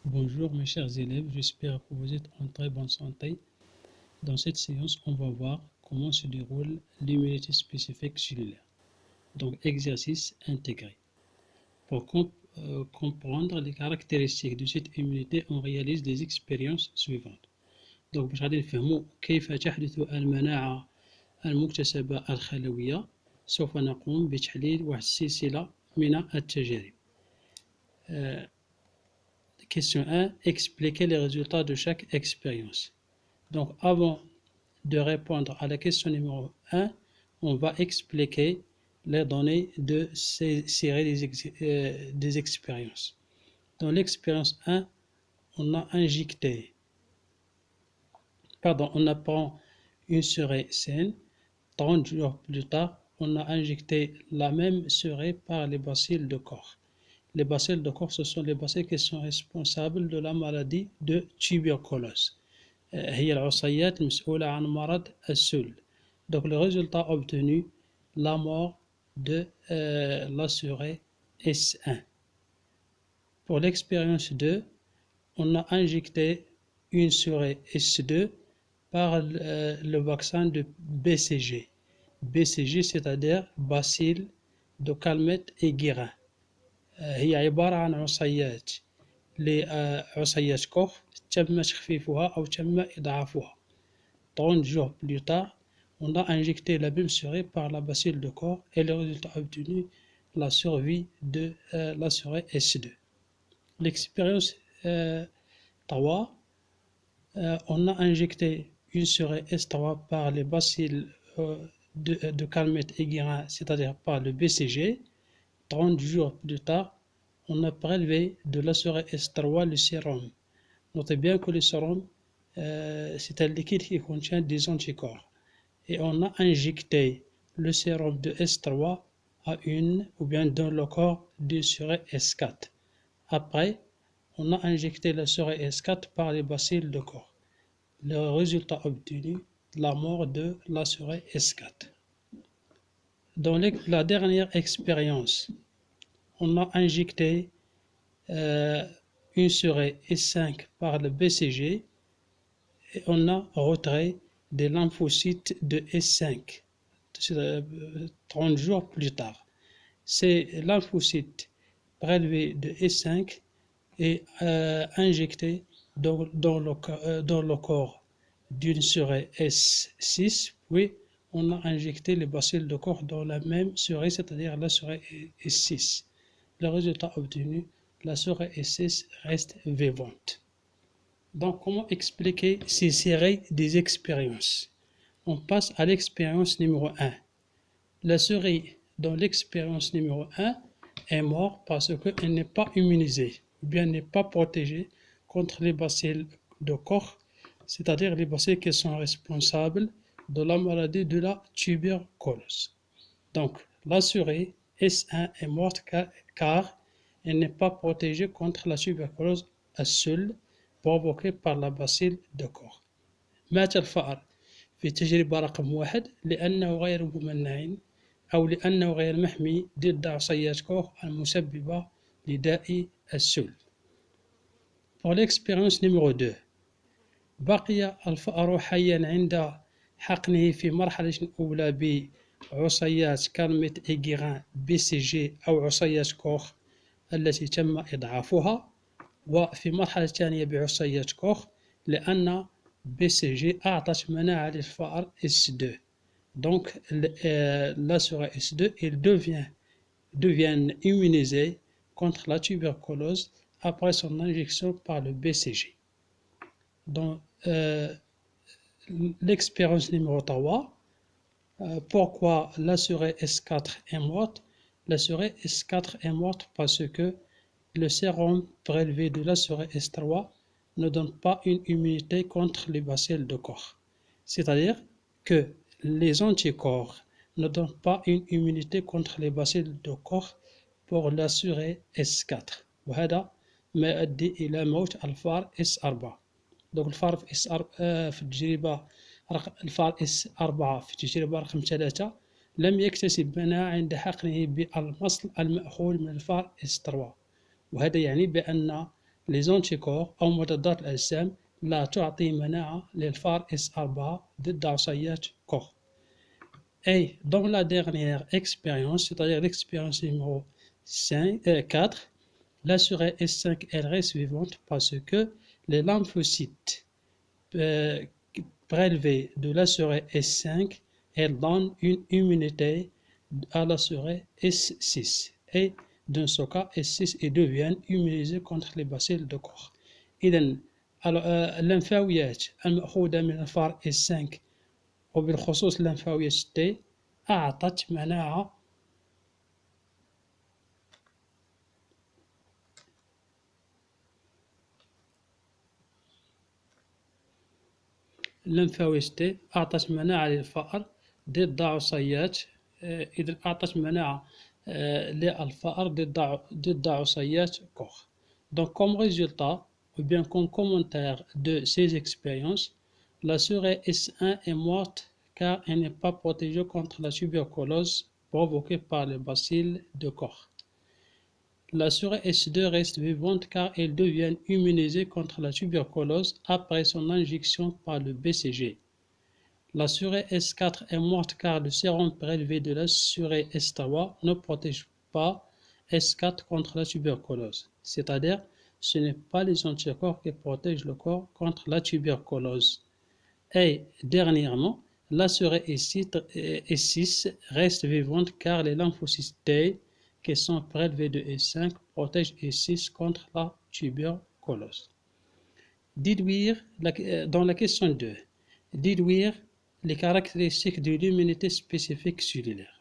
Bonjour mes chers élèves, j'espère que vous êtes en très bonne santé. Dans cette séance, on va voir comment se déroule l'immunité spécifique cellulaire. Donc, exercice intégré. Pour comprendre les caractéristiques de cette immunité, on réalise des expériences suivantes. Donc, باش غادي نفهموا كيف تحدث المناعة المكتسبة الخلوية، سوف نقوم بتحليل واحد السلسلة من التجارب. Question 1. Expliquer les résultats de chaque expérience. Donc, avant de répondre à la question numéro 1, on va expliquer les données de ces séries des expériences. Dans l'expérience 1, on apprend une seringue saine. 30 jours plus tard, on a injecté la même seringue par les bacilles de corps. Les bacilles de corps, ce sont les bacilles qui sont responsables de la maladie de tuberculose. هي العصيات المسؤولة عن مرض السل. Donc le résultat obtenu, la mort de la seringue S1. Pour l'expérience 2, on a injecté une seringue S2 par le vaccin de BCG. BCG, c'est-à-dire bacille de Calmette et Guérin. هي عبارة عن عصيات لعصيات كوخ تم تخفيفها أو تم إضعافها. 30 jours plus tard, on a injecté la même seringue par la bacille de corps et le résultat obtenu, la survie de la seringue S2. L'expérience 3, on a injecté une seringue S3 par les bacilles de Calmette et Guérin, c'est-à-dire par le BCG. 30 jours plus tard, on a prélevé de la seringue S3 le sérum. Notez bien que le sérum, c'est un liquide qui contient des anticorps. Et on a injecté le sérum de S3 à une ou bien dans le corps du seringue S4. Après, on a injecté le seringue S4 par les bacilles de corps. Le résultat obtenu, la mort de la seringue S4. Dans la dernière expérience, on a injecté une seringue S5 par le BCG et on a retiré des lymphocytes de S5 30 jours plus tard. Ces lymphocytes prélevés de S5 et injectés dans le corps d'une seringue S6, puis on a injecté les bacilles de corps dans la même seringue, c'est-à-dire la seringue S6. Le résultat obtenu, la seringue S6 reste vivante. Donc, comment expliquer ces séries des expériences? On passe à l'expérience numéro 1. La souris dans l'expérience numéro 1 est morte parce qu'elle n'est pas immunisée, ou bien n'est pas protégée contre les bacilles de corps, c'est-à-dire les bacilles qui sont responsables de la maladie de la tuberculose. Donc, la souris S1 est morte car elle n'est pas protégée contre la tuberculose seule provoquée par la bacille de corps. مات الفأر في تجربة رقم 1 لأنه غير ممنع أو لأنه غير محمي ضد عصيات كوخ المسببة لداء السل. Pour l'expérience numéro 2, بقي الفأر حيا عند حقنه في مرحلة أولى بعصيات كالميت إيغيغان BCG أو عصيات كوخ التي تم إضعافها، وفي مرحلة ثانية بعصيات كوخ لأن BCG أعطت مناعة للفأر S2. Donc la seringue S2 il devient immunisée contre la tuberculose après son injection par le BCG. Dans l'expérience numéro 3, pourquoi la seringue S4 est morte? La seringue S4 est morte parce que le sérum prélevé de la seringue S3 ne donne pas une immunité contre les bacilles de corps. C'est-à-dire que les anticorps ne donnent pas une immunité contre les bacilles de corps pour la seringue S4. وهذا ما يؤدي إلى موت الفار S4. Donc الفار في التجربة الفار S4 في التجربة رقم 3 لم يكتسب مناعة عند حقنه بالمصل المأخوذ من الفار S3. وهذا يعني بأن les anticorps أو مضادات الأجسام لا تعطي مناعة للفار S4 ضد عصيات كوخ. Et dans la dernière expérience, c'est-à-dire l'expérience numéro 4, la souris S5 elle reste vivante parce que les lymphocytes prélevés de la souris S5 elles donnent une immunité à la souris S6 et dans ce cas S6 ils deviennent immunisés contre les bacilles de Koch. إذن اللمفاويات المأخوذة من الفار S5 وبالخصوص اللمفاوية T أعطت مناعة اللمفاوية T أعطت مناعة للفأر ضد عصيات إذا أعطت مناعة للفأر ضد عصيات كوخ. Donc comme résultat ou bien comme commentaire de ces expériences, la souris S1 est morte car elle n'est pas protégée contre la tuberculose provoquée par les bacilles de Koch. La souris S2 reste vivante car elle devient immunisée contre la tuberculose après son injection par le BCG. La souris S4 est morte car le sérum prélevé de la souris S3 ne protège pas S4 contre la tuberculose. C'est-à-dire, ce n'est pas les anticorps qui protègent le corps contre la tuberculose. Et dernièrement, la souris S6 reste vivante car les lymphocytes T qui sont prélevés de S5 protègent S6 contre la tuberculose. Dans la question 2, déduire les caractéristiques de l'immunité spécifique cellulaire.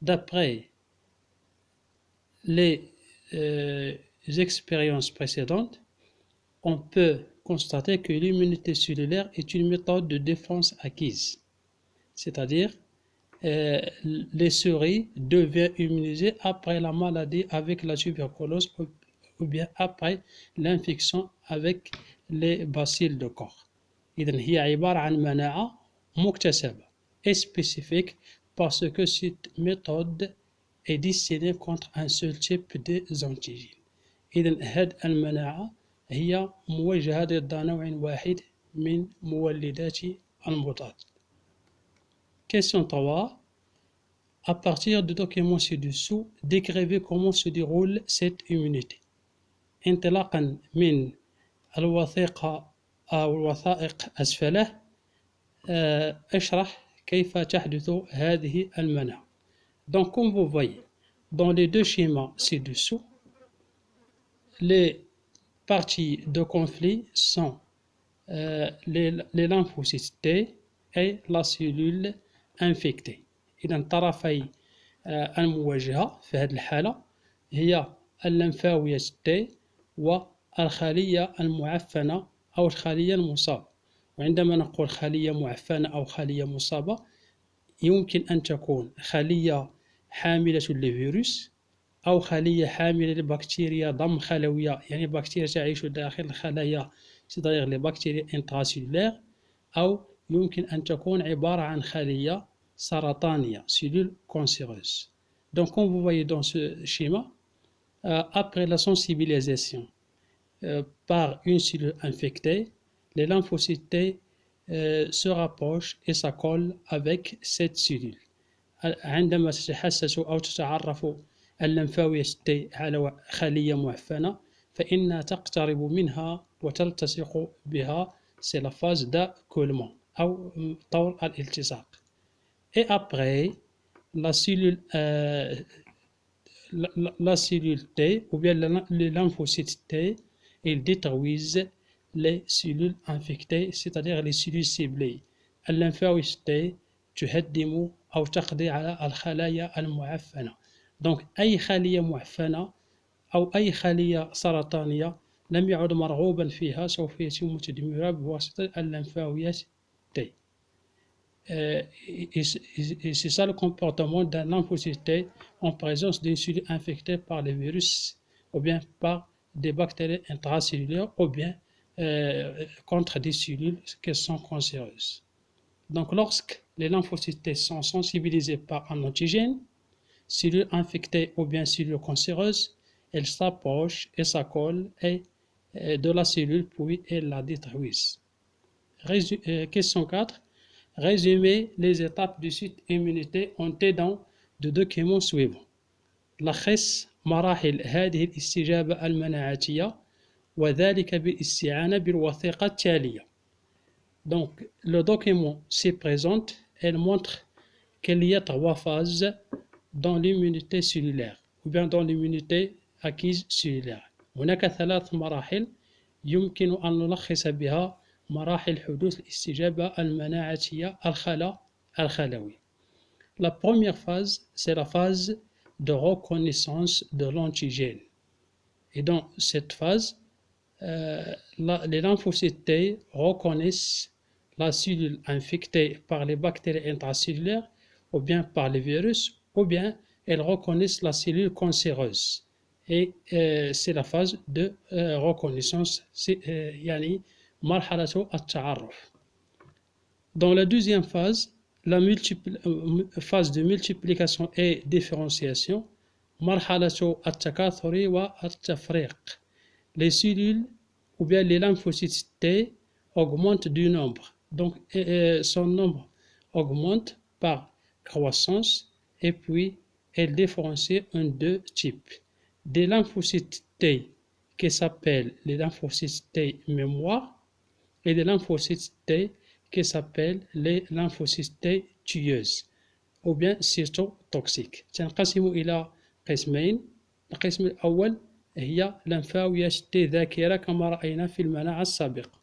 D'après les expériences précédentes, on peut constater que l'immunité cellulaire est une méthode de défense acquise. C'est-à-dire, les souris deviennent immunisées après la maladie avec la tuberculose ou bien après l'infection avec les bacilles de Koch. إذن هي عبارة عن مناعة مكتسبة et spécifique parce que cette méthode est destinée contre un seul type d'antigène. إذن هذه المناعة هي موجهة ضد نوع واحد من مولدات المضاد. Question 3. À partir du document ci-dessous, décrivez comment se déroule cette immunité. انطلاقا من الوثيقة أو الوثائق أسفله اشرح كيف تحدث هذه المناعة. Donc comme vous voyez, dans les deux schémas ci-dessous, les parties de conflit sont les lymphocytes T et la cellule infectée. إذا طرفي المواجهة في هذه الحالة هي اللمفاوية T والخلية المعفنة أو الخلية المصابة. وعندما نقول خلية معفنة أو خلية مصابة يمكن أن تكون خلية حاملة لفيروس أو خلية حاملة لبكتيريا ضم خلوية، يعني بكتيريا تعيش داخل الخلايا c'est-à-dire les bactéries intracellulaires، أو يمكن أن تكون عبارة عن خلية سرطانية cellules cancéreuses. Donc comme vous voyez dans ce schéma, après la sensibilisation par une cellule infectée, les lymphocytes T se rapprochent et s'accolent avec cette cellule. عندما تتحسس أو تتعرف اللمفاوية T على خلية معفنة فإنها تقترب منها وتلتصق بها. C'est la phase d'accolement أو طور الالتصاق. Et après, la cellule T ou bien les lymphocytes T, ils détruisent les cellules infectées, c'est-à-dire les cellules ciblées. اللمفاوية T تهدم أو تقضي على الخلايا المعفنة. Donc أي خلية معفنة أو أي خلية سرطانية لم يعد مرغوبا فيها سوف يتم تدميرها بواسطة اللمفاويات T. Et c'est ça le comportement d'un lymphocyte T en présence d'une cellule infectée par les virus ou bien par des bactéries intracellulaires ou bien contre des cellules qui sont cancéreuses. Donc lorsque les lymphocytes T sont sensibilisés par un antigène, cellules infectées ou bien cellules cancéreuses, elles s'approchent et s'accolent et de la cellule, puis elles la détruisent. Question 4. Résumer les étapes du site immunité en t'aidant de documents suivants. لخص مراحل هذه الاستجابة المناعتية وذلك بالاستعانة بالوثيقة التالية. Donc, le document se présente, elle montre qu'il y a 3 phases dans l'immunité cellulaire ou bien dans l'immunité acquise cellulaire. هناك 3 مراحل يمكن أن نلخص بها مراحل حدوث الاستجابة المناعتية الخلوية. La première phase, c'est la phase de reconnaissance de l'antigène. Et dans cette phase, les lymphocytes T reconnaissent la cellule infectée par les bactéries intracellulaires ou bien par les virus, ou bien elles reconnaissent la cellule cancéreuse. Et c'est la phase de reconnaissance, يعني مرحلة التعرف. Dans la deuxième phase, la phase de multiplication et différenciation, مرحلة التكاثر والتفريق. Les cellules ou bien les lymphocytes T augmentent du nombre. Donc, son nombre augmente par croissance et puis elle différencie en 2 types. Des lymphocytes T qui s'appellent les lymphocytes T mémoire et des lymphocytes T qui s'appellent les lymphocytes T tueuses ou bien cytotoxiques. تنقسم إلى قسمين. القسم الأول هي لمفاويات تي ذاكرة كما رأينا في المناعة السابقة،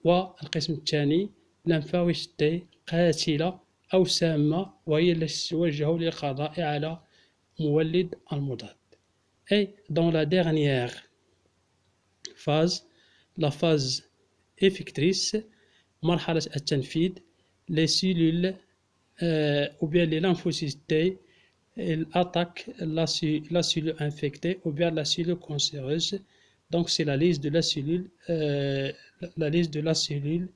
والقسم الثاني لمفاويات تي قاتلة أو سامة وهي التي تتوجه للقضاء على مولد المضاد. Et dans la dernière phase, la phase effectrice, مرحلة التنفيذ, les cellules ou bien les lymphocytes T attaquent la cellule infectée ou bien la cellule cancéreuse. Donc c'est la liste de la cellule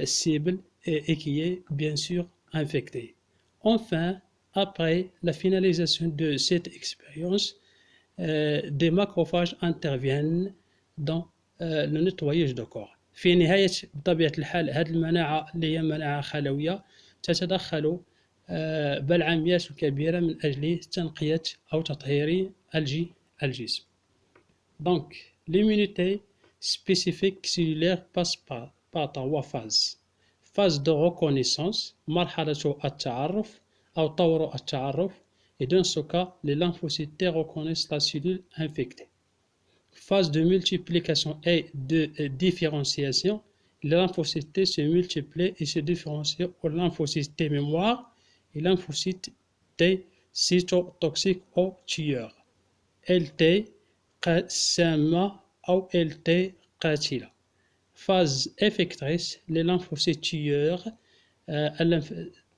cible et qui est bien sûr infectée. Enfin, après la finalisation de cette expérience, des macrophages interviennent dans le nettoyage de corps. في نهاية بطبيعة الحال هذه المناعة اللي هي مناعة خلوية تتدخل بالعمليات الكبيرة من أجل تنقية أو تطهير الجسم. Donc, l'immunité spécifique cellulaire passe par 3 phases. Phase de reconnaissance, مرحلة التعرف أو طور التعرف. Et dans ce cas, les lymphocytes T reconnaissent la cellule infectée. Phase de multiplication et de différenciation, les lymphocytes T se multiplient et se différencient aux lymphocytes T mémoire et lymphocytes T cytotoxiques ou tueurs. LT سامة أو LT قاتلة. Phase effectrice, les lymphocytes tueurs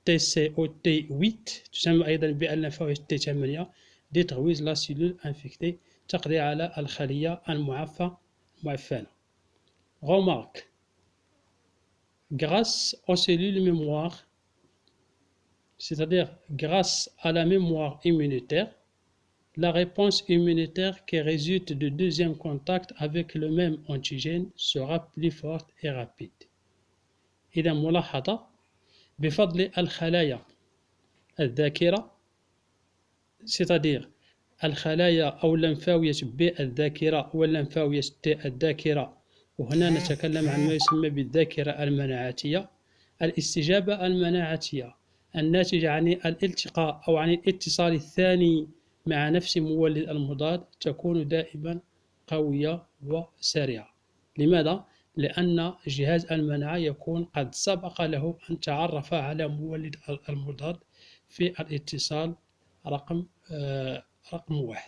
TC ou T8 تسمى أيضا بالليمفاويت T8 détruisent la cellule infectée تقضي على الخلية المعفنة. Remarque: grâce aux cellules mémoire, c'est-à-dire grâce à la mémoire immunitaire, la réponse immunitaire qui résulte du deuxième contact avec le même antigène sera plus forte et rapide. إذا ملاحظة: بفضل الخلايا الذاكرة، c'est-à-dire الخلايا أو اللمفاوية B الذاكرة واللمفاوية T الذاكرة، وهنا نتكلم عن ما يسمى بالذاكرة المناعتية. الاستجابة المناعتية الناتجة عن الالتقاء أو عن الاتصال الثاني مع نفس مولد المضاد تكون دائما قوية وسريعة. لماذا؟ لأن جهاز المناعة يكون قد سبق له أن تعرف على مولد المضاد في الاتصال رقم 1.